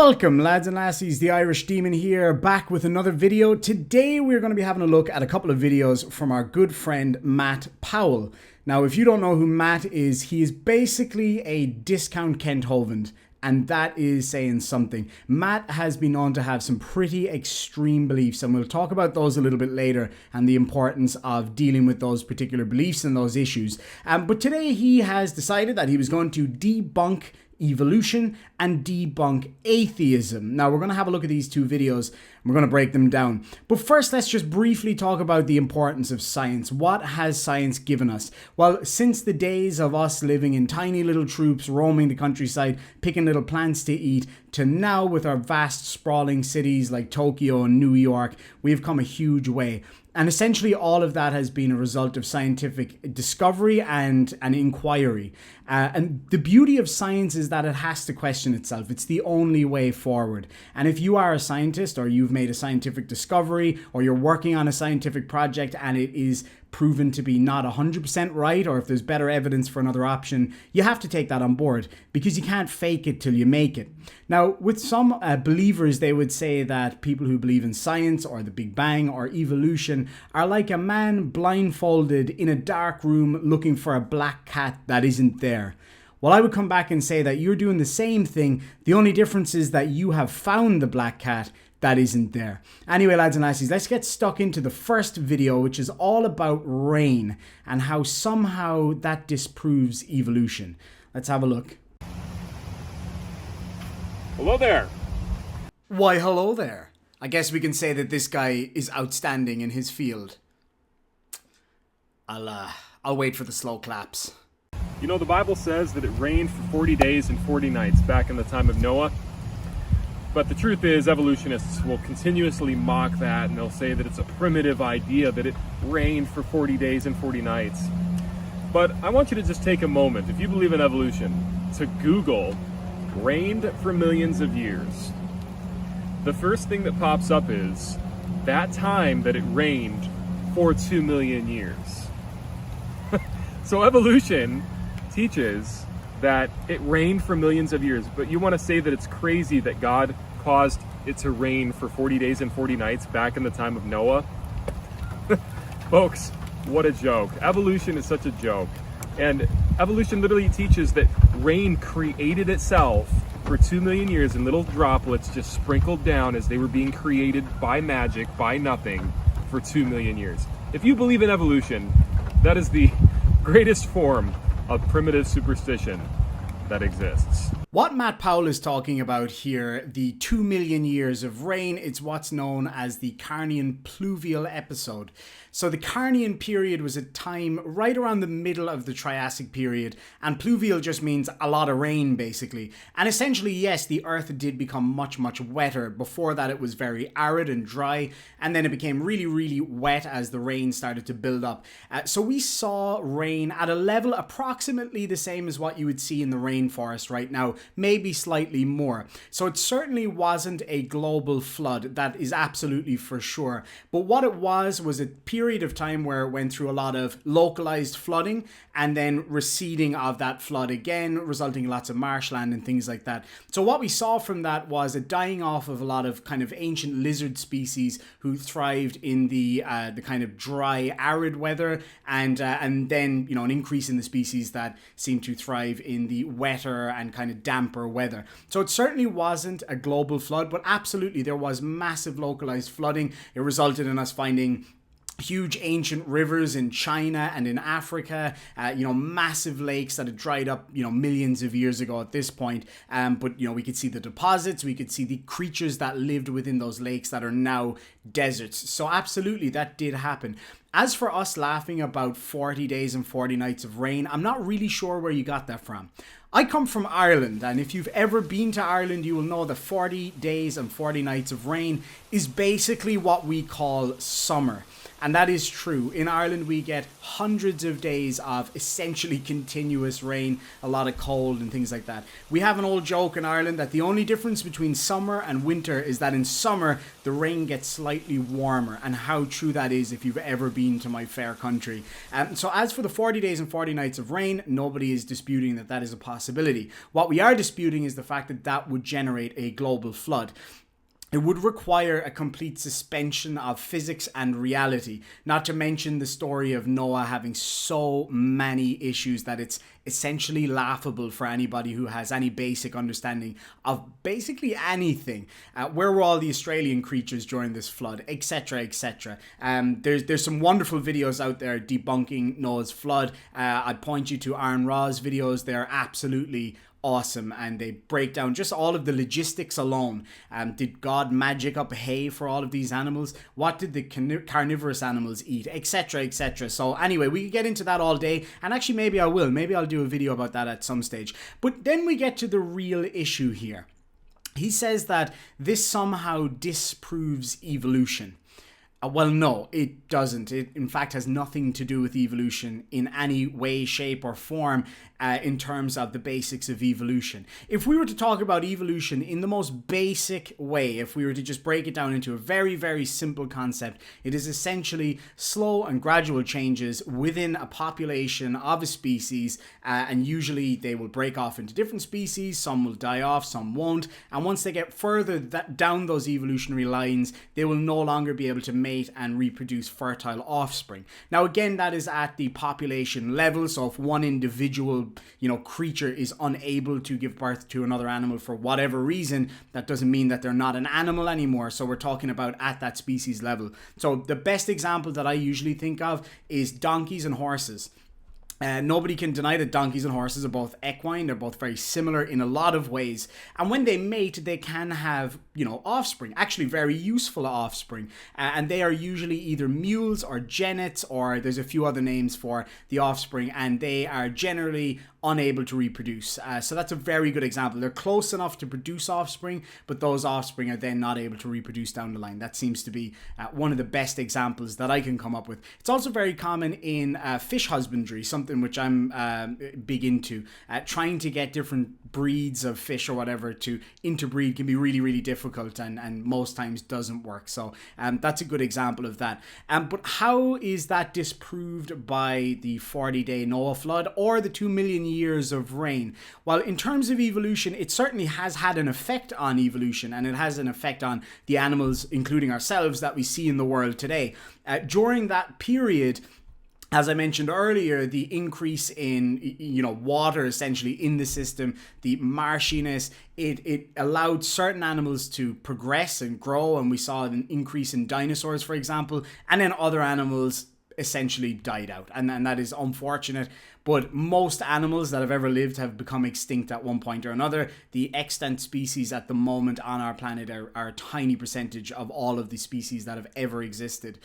Welcome lads and lassies, the Irish Demon here, back with another video. Today we're going to be having a look at a couple of videos from our good friend Matt Powell. Now if you don't know who Matt is, he is basically a discount Kent Hovind. And that is saying something. Matt has been known to have some pretty extreme beliefs, and we'll talk about those a little bit later and the importance of dealing with those particular beliefs and those issues. But today he has decided that he was going to debunk evolution and debunk atheism. Now we're going to have a look at these two videos and we're going to break them down. But first, let's just briefly talk about the importance of science. What has science given us? Well, since the days of us living in tiny little troops, roaming the countryside, picking little plants to eat, to now with our vast sprawling cities like Tokyo and New York, we have come a huge way. And essentially all of that has been a result of scientific discovery and inquiry. And the beauty of science is that it has to question itself. It's the only way forward. And if you are a scientist, or you've made a scientific discovery, or you're working on a scientific project and it is proven to be not 100% right, or if there's better evidence for another option, you have to take that on board because you can't fake it till you make it. Now, with some believers, they would say that people who believe in science or the Big Bang or evolution are like a man blindfolded in a dark room looking for a black cat that isn't there. Well, I would come back and say that you're doing the same thing. The only difference is that you have found the black cat that isn't there. Anyway, lads and lassies, let's get stuck into the first video, which is all about rain and how somehow that disproves evolution. Let's have a look. Hello there. Why, hello there. I guess we can say that this guy is outstanding in his field. I'll wait for the slow claps. You know, the Bible says that it rained for 40 days and 40 nights back in the time of Noah. But the truth is, evolutionists will continuously mock that, and they'll say that it's a primitive idea that it rained for 40 days and 40 nights. But I want you to just take a moment, if you believe in evolution, to Google "rained for millions of years." The first thing that pops up is that time that it rained for 2 million years. So evolution teaches that it rained for millions of years, but you want to say that it's crazy that God caused it to rain for 40 days and 40 nights back in the time of Noah? Folks, what a joke. Evolution is such a joke. And evolution literally teaches that rain created itself for 2 million years in little droplets just sprinkled down as they were being created by magic, by nothing, for 2 million years. If you believe in evolution, that is the greatest form of primitive superstition that exists. What Matt Powell is talking about here, the 2 million years of rain, it's what's known as the Carnian pluvial episode. So the Carnian period was a time right around the middle of the Triassic period, and pluvial just means a lot of rain basically. And essentially, yes, the earth did become much, much wetter. Before that it was very arid and dry, and then it became really, really wet as the rain started to build up. So we saw rain at a level approximately the same as what you would see in the rainforest right now, maybe slightly more. So it certainly wasn't a global flood, that is absolutely for sure. But what it was a period of time where it went through a lot of localized flooding and then receding of that flood again, resulting in lots of marshland and things like that. So what we saw from that was a dying off of a lot of kind of ancient lizard species who thrived in the kind of dry, arid weather, and then, you know, an increase in the species that seem to thrive in the wetter and kind of damper weather. So it certainly wasn't a global flood, but absolutely there was massive localized flooding. It resulted in us finding huge ancient rivers in China and in Africa, massive lakes that had dried up, millions of years ago at this point. But we could see the deposits, we could see the creatures that lived within those lakes that are now deserts. So absolutely, that did happen. As for us laughing about 40 days and 40 nights of rain, I'm not really sure where you got that from. I come from Ireland, and if you've ever been to Ireland, you will know that 40 days and 40 nights of rain is basically what we call summer. And that is true. In Ireland, we get hundreds of days of essentially continuous rain, a lot of cold and things like that. We have an old joke in Ireland that the only difference between summer and winter is that in summer, the rain gets slightly warmer, and how true that is if you've ever been to my fair country. So as for the 40 days and 40 nights of rain, nobody is disputing that that is a possibility. What we are disputing is the fact that that would generate a global flood. It would require a complete suspension of physics and reality, not to mention the story of Noah having so many issues that it's essentially laughable for anybody who has any basic understanding of basically anything. Where were all the Australian creatures during this flood, etc., etc. There's some wonderful videos out there debunking Noah's flood. I'd point you to Aaron Ra's videos. They're absolutely awesome, and they break down just all of the logistics alone. Did God magic up hay for all of these animals? What did the carnivorous animals eat, etc., etc. So anyway, we could get into that all day, and actually maybe I will. Maybe I'll do a video about that at some stage. But then we get to the real issue here. He says that this somehow disproves evolution. Well, no, it doesn't. It, in fact, has nothing to do with evolution in any way, shape, or form in terms of the basics of evolution. If we were to talk about evolution in the most basic way, if we were to just break it down into a very, very simple concept, it is essentially slow and gradual changes within a population of a species, and usually they will break off into different species. Some will die off, some won't. And once they get further down those evolutionary lines, they will no longer be able to mate and reproduce fertile offspring. Now, again, that is at the population level. So if one individual, creature is unable to give birth to another animal for whatever reason, that doesn't mean that they're not an animal anymore. So we're talking about at that species level. So the best example that I usually think of is donkeys and horses. Nobody can deny that donkeys and horses are both equine. They're both very similar in a lot of ways. And when they mate, they can have, offspring, actually very useful offspring. And they are usually either mules or genets, or there's a few other names for the offspring. And they are generally unable to reproduce. So that's a very good example. They're close enough to produce offspring, but those offspring are then not able to reproduce down the line. That seems to be one of the best examples that I can come up with. It's also very common in fish husbandry, something which I'm big into. Trying to get different breeds of fish or whatever to interbreed can be really, really difficult, and most times doesn't work. So that's a good example of that. But how is that disproved by the 40-day Noah flood or the 2 million years of rain? Well, in terms of evolution, it certainly has had an effect on evolution, and it has an effect on the animals, including ourselves, that we see in the world today. During that period, as I mentioned earlier, the increase in, water essentially in the system, the marshiness, it allowed certain animals to progress and grow, and we saw an increase in dinosaurs, for example, and then other animals essentially died out, and that is unfortunate. But most animals that have ever lived have become extinct at one point or another. The extant species at the moment on our planet are a tiny percentage of all of the species that have ever existed.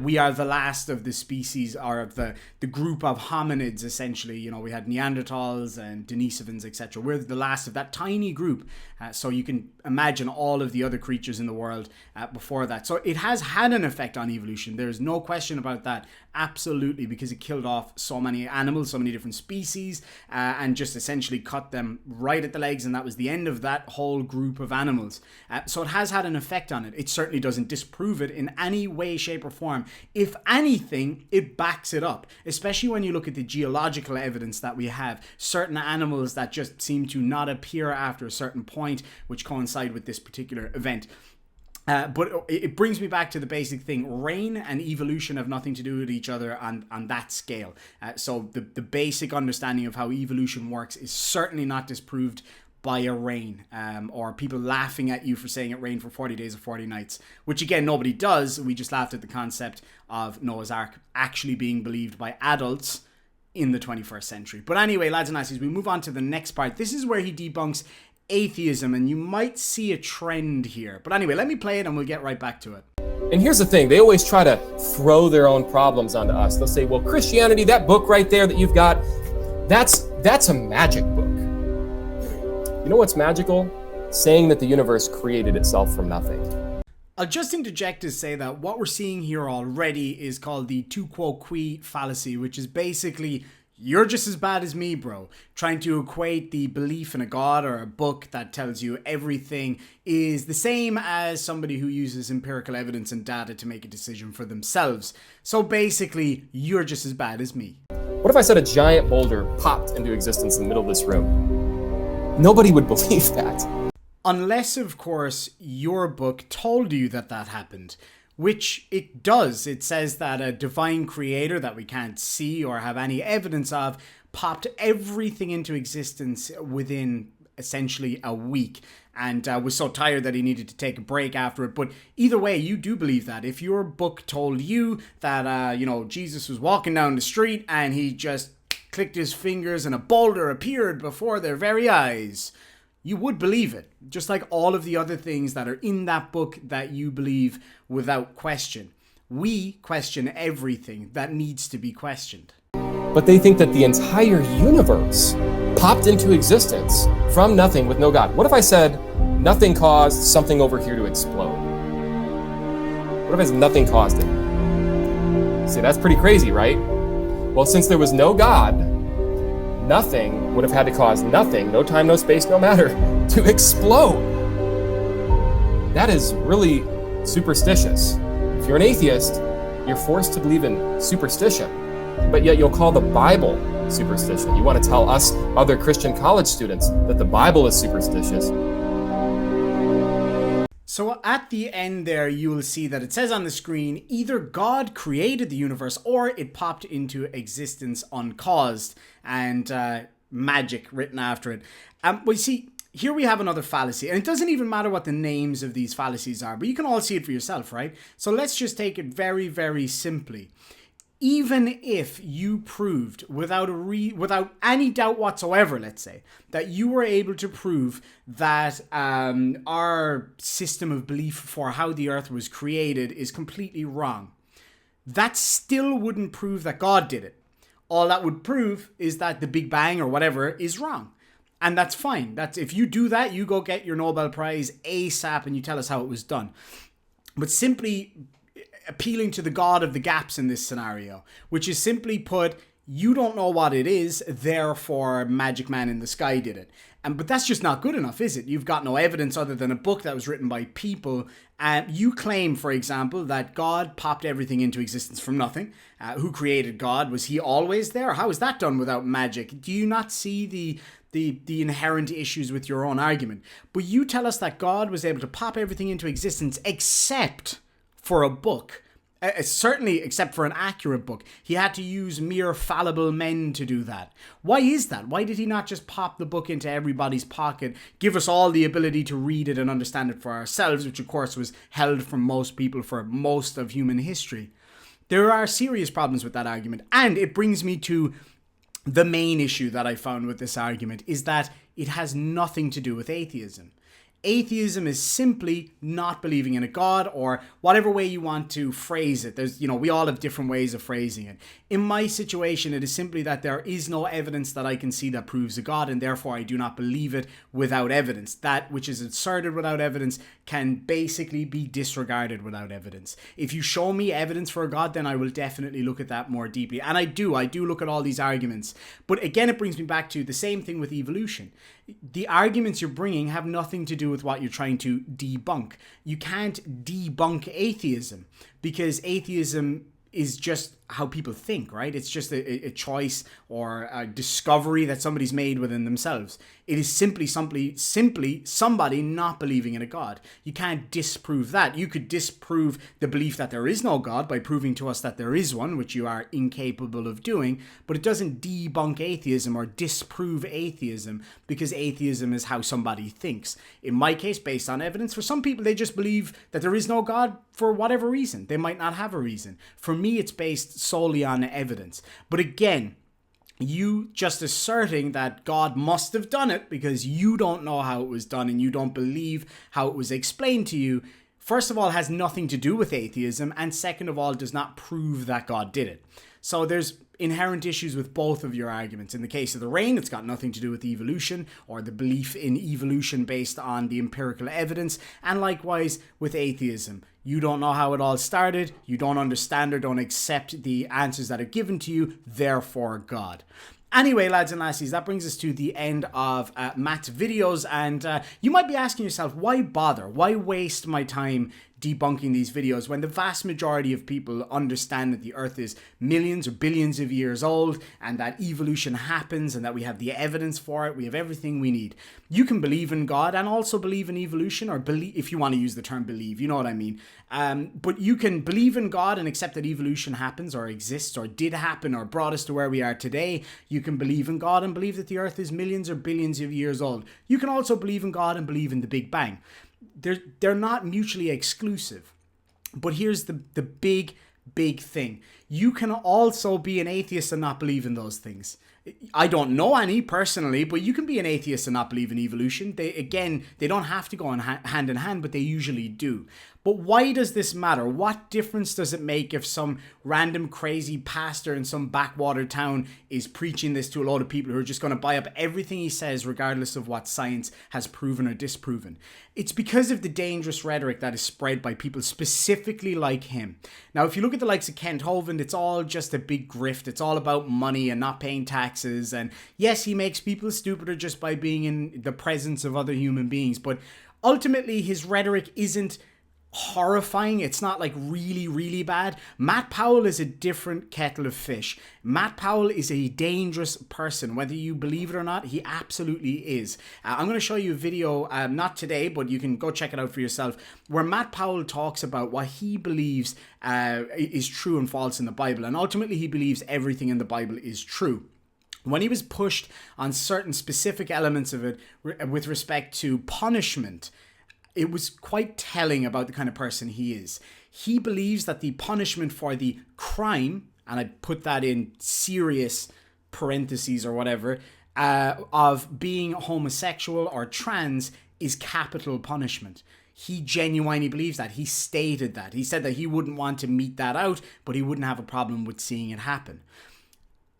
We are the last of the species, or of the group of hominids, essentially. We had Neanderthals and Denisovans, etc. We're the last of that tiny group. So you can imagine all of the other creatures in the world before that. So it has had an effect on evolution. There's no question about that. Absolutely, because it killed off so many animals, so many different species, and just essentially cut them right at the legs, and that was the end of that whole group of animals. So it has had an effect on it. It certainly doesn't disprove it in any way, shape, or form. If anything, it backs it up, especially when you look at the geological evidence that we have. Certain animals that just seem to not appear after a certain point, which coincide with this particular event. But it brings me back to the basic thing. Rain and evolution have nothing to do with each other on that scale. So the basic understanding of how evolution works is certainly not disproved by a rain, or people laughing at you for saying it rained for 40 days or 40 nights, which again, nobody does. We just laughed at the concept of Noah's Ark actually being believed by adults in the 21st century. But anyway, lads and lassies, we move on to the next part. This is where he debunks atheism, and you might see a trend here. But anyway, let me play it and we'll get right back to it. And here's the thing, they always try to throw their own problems onto us. They'll say, well, Christianity, that book right there that you've got, that's a magic book. You know what's magical? Saying that the universe created itself from nothing. I'll just interject to say that what we're seeing here already is called the tu quo qui fallacy, which is basically, you're just as bad as me, bro. Trying to equate the belief in a god or a book that tells you everything is the same as somebody who uses empirical evidence and data to make a decision for themselves. So basically, you're just as bad as me. What if I said a giant boulder popped into existence in the middle of this room? Nobody would believe that. Unless, of course, your book told you that that happened, which it does. It says that a divine creator that we can't see or have any evidence of popped everything into existence within essentially a week and was so tired that he needed to take a break after it. But either way, you do believe that. If your book told you that, Jesus was walking down the street and he just clicked his fingers and a boulder appeared before their very eyes, you would believe it, just like all of the other things that are in that book that you believe without question. We question everything that needs to be questioned. But they think that the entire universe popped into existence from nothing with no God. What if I said nothing caused something over here to explode? What if I said nothing caused it? See, that's pretty crazy, right? Well, since there was no God, nothing would have had to cause nothing, no time, no space, no matter, to explode. That is really superstitious. If you're an atheist, you're forced to believe in superstition, but yet you'll call the Bible superstition. You want to tell us, other Christian college students, that the Bible is superstitious. So at the end there, you will see that it says on the screen, either God created the universe or it popped into existence uncaused, and magic written after it. Well, you see, here we have another fallacy, and it doesn't even matter what the names of these fallacies are, but you can all see it for yourself, right? So let's just take it very, very simply. Even if you proved without any doubt whatsoever, let's say, that you were able to prove that our system of belief for how the earth was created is completely wrong, that still wouldn't prove that God did it. All that would prove is that the Big Bang or whatever is wrong. And that's fine. That's, if you do that, you go get your Nobel Prize ASAP and you tell us how it was done. But simply appealing to the God of the gaps in this scenario, which is simply put, you don't know what it is, therefore Magic Man in the Sky did it. But that's just not good enough, is it? You've got no evidence other than a book that was written by people. You claim, for example, that God popped everything into existence from nothing. Who created God? Was he always there? How is that done without magic? Do you not see the inherent issues with your own argument? But you tell us that God was able to pop everything into existence except for a book. Certainly, except for an accurate book. He had to use mere fallible men to do that. Why is that? Why did he not just pop the book into everybody's pocket, give us all the ability to read it and understand it for ourselves, which of course was held from most people for most of human history? There are serious problems with that argument. And it brings me to the main issue that I found with this argument, is that it has nothing to do with atheism. Atheism is simply not believing in a God, or whatever way you want to phrase it. There's, we all have different ways of phrasing it. In my situation, it is simply that there is no evidence that I can see that proves a God, and therefore I do not believe it without evidence. That which is asserted without evidence can basically be disregarded without evidence. If you show me evidence for a God, then I will definitely look at that more deeply. And I do look at all these arguments. But again, it brings me back to the same thing with evolution. The arguments you're bringing have nothing to do with what you're trying to debunk. You can't debunk atheism, because atheism is just how people think, right? It's just a choice or a discovery that somebody's made within themselves. It is simply somebody not believing in a God. You can't disprove that. You could disprove the belief that there is no God by proving to us that there is one, which you are incapable of doing, but it doesn't debunk atheism or disprove atheism, because atheism is how somebody thinks. In my case, based on evidence, for some people, they just believe that there is no God for whatever reason. They might not have a reason. For me, it's based solely on evidence. But again, you just asserting that God must have done it because you don't know how it was done and you don't believe how it was explained to you, first of all, has nothing to do with atheism, and second of all, does not prove that God did it. So there's inherent issues with both of your arguments. In the case of the rain, it's got nothing to do with evolution or the belief in evolution based on the empirical evidence. And likewise with atheism. You don't know how it all started. You don't understand or don't accept the answers that are given to you. Therefore, God. Anyway, lads and lassies, that brings us to the end of Matt's videos. And you might be asking yourself, why bother? Why waste my time debunking these videos when the vast majority of people understand that the earth is millions or billions of years old and that evolution happens and that we have the evidence for it. We have everything we need. You can believe in God and also believe in evolution, or believe, if you want to use the term believe, you know what I mean. But you can believe in God and accept that evolution happens or exists or did happen or brought us to where we are today. You can believe in God and believe that the earth is millions or billions of years old. You can also believe in God and believe in the Big Bang. They're not mutually exclusive. But here's the big thing. You can also be an atheist and not believe in those things. I don't know any personally, but you can be an atheist and not believe in evolution. They don't have to go hand in hand, but they usually do. But why does this matter? What difference does it make if some random crazy pastor in some backwater town is preaching this to a lot of people who are just going to buy up everything he says regardless of what science has proven or disproven? It's because of the dangerous rhetoric that is spread by people specifically like him. Now, if you look at the likes of Kent Hovind, it's all just a big grift. It's all about money and not paying taxes. And yes, he makes people stupider just by being in the presence of other human beings. But ultimately, his rhetoric isn't horrifying. It's not like really bad. Matt Powell is a different kettle of fish. Matt Powell is a dangerous person. Whether you believe it or not, he absolutely is. I'm going to show you a video, not today, but you can go check it out for yourself, where Matt Powell talks about what he believes is true and false in the Bible. And ultimately, he believes everything in the Bible is true. When he was pushed on certain specific elements of it with respect to punishment, it was quite telling about the kind of person he is. He believes that the punishment for the crime, and I put that in serious parentheses or whatever, of being homosexual or trans is capital punishment. He genuinely believes that. He stated that. He said that he wouldn't want to mete that out, but he wouldn't have a problem with seeing it happen.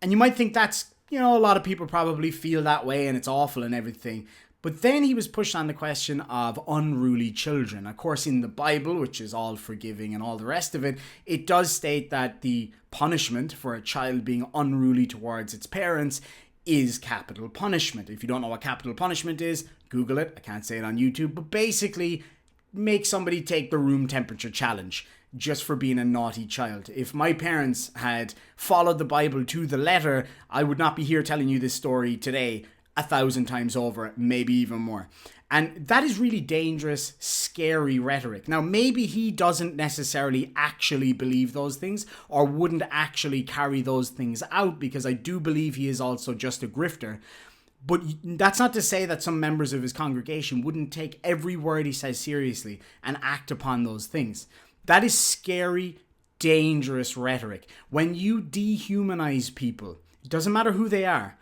And you might think that's, a lot of people probably feel that way and it's awful and everything. But then he was pushed on the question of unruly children. Of course, in the Bible, which is all forgiving and all the rest of it, it does state that the punishment for a child being unruly towards its parents is capital punishment. If you don't know what capital punishment is, Google it. I can't say it on YouTube. But basically, make somebody take the room temperature challenge just for being a naughty child. If my parents had followed the Bible to the letter, I would not be here telling you this story today 1,000 times over, maybe even more. And that is really dangerous, scary rhetoric. Now, maybe he doesn't necessarily actually believe those things or wouldn't actually carry those things out, because I do believe he is also just a grifter. But that's not to say that some members of his congregation wouldn't take every word he says seriously and act upon those things. That is scary, dangerous rhetoric. When you dehumanize people, it doesn't matter who they are.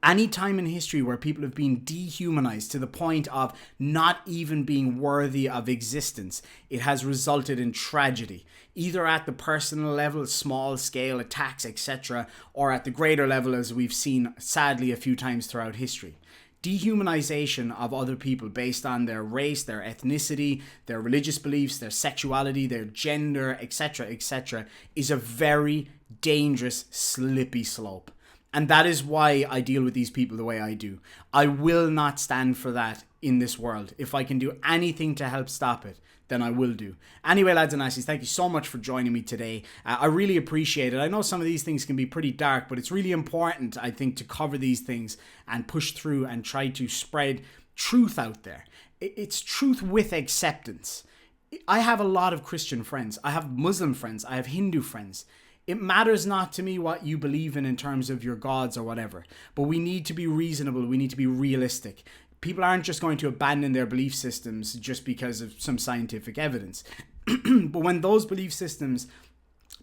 Any time in history where people have been dehumanized to the point of not even being worthy of existence, it has resulted in tragedy, either at the personal level, small scale attacks, etc., or at the greater level, as we've seen sadly a few times throughout history. Dehumanization of other people based on their race, their ethnicity, their religious beliefs, their sexuality, their gender, etc., is a very dangerous, slippy slope. And that is why I deal with these people the way I do. I will not stand for that in this world. If I can do anything to help stop it, then I will do. Anyway, lads and lassies, thank you so much for joining me today. I really appreciate it. I know some of these things can be pretty dark, but it's really important, I think, to cover these things and push through and try to spread truth out there. It's truth with acceptance. I have a lot of Christian friends. I have Muslim friends. I have Hindu friends. It matters not to me what you believe in terms of your gods or whatever, but we need to be reasonable. We need to be realistic. People aren't just going to abandon their belief systems just because of some scientific evidence. But when those belief systems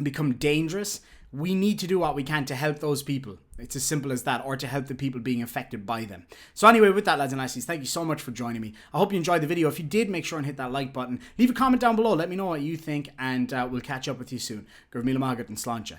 become dangerous, we need to do what we can to help those people. It's as simple as that, or to help the people being affected by them. So anyway, with that, lads and lassies, thank you so much for joining me. I hope you enjoyed the video. If you did, make sure and hit that like button. Leave a comment down below. Let me know what you think, and we'll catch up with you soon. Gurv Mila Magat and Sláinte.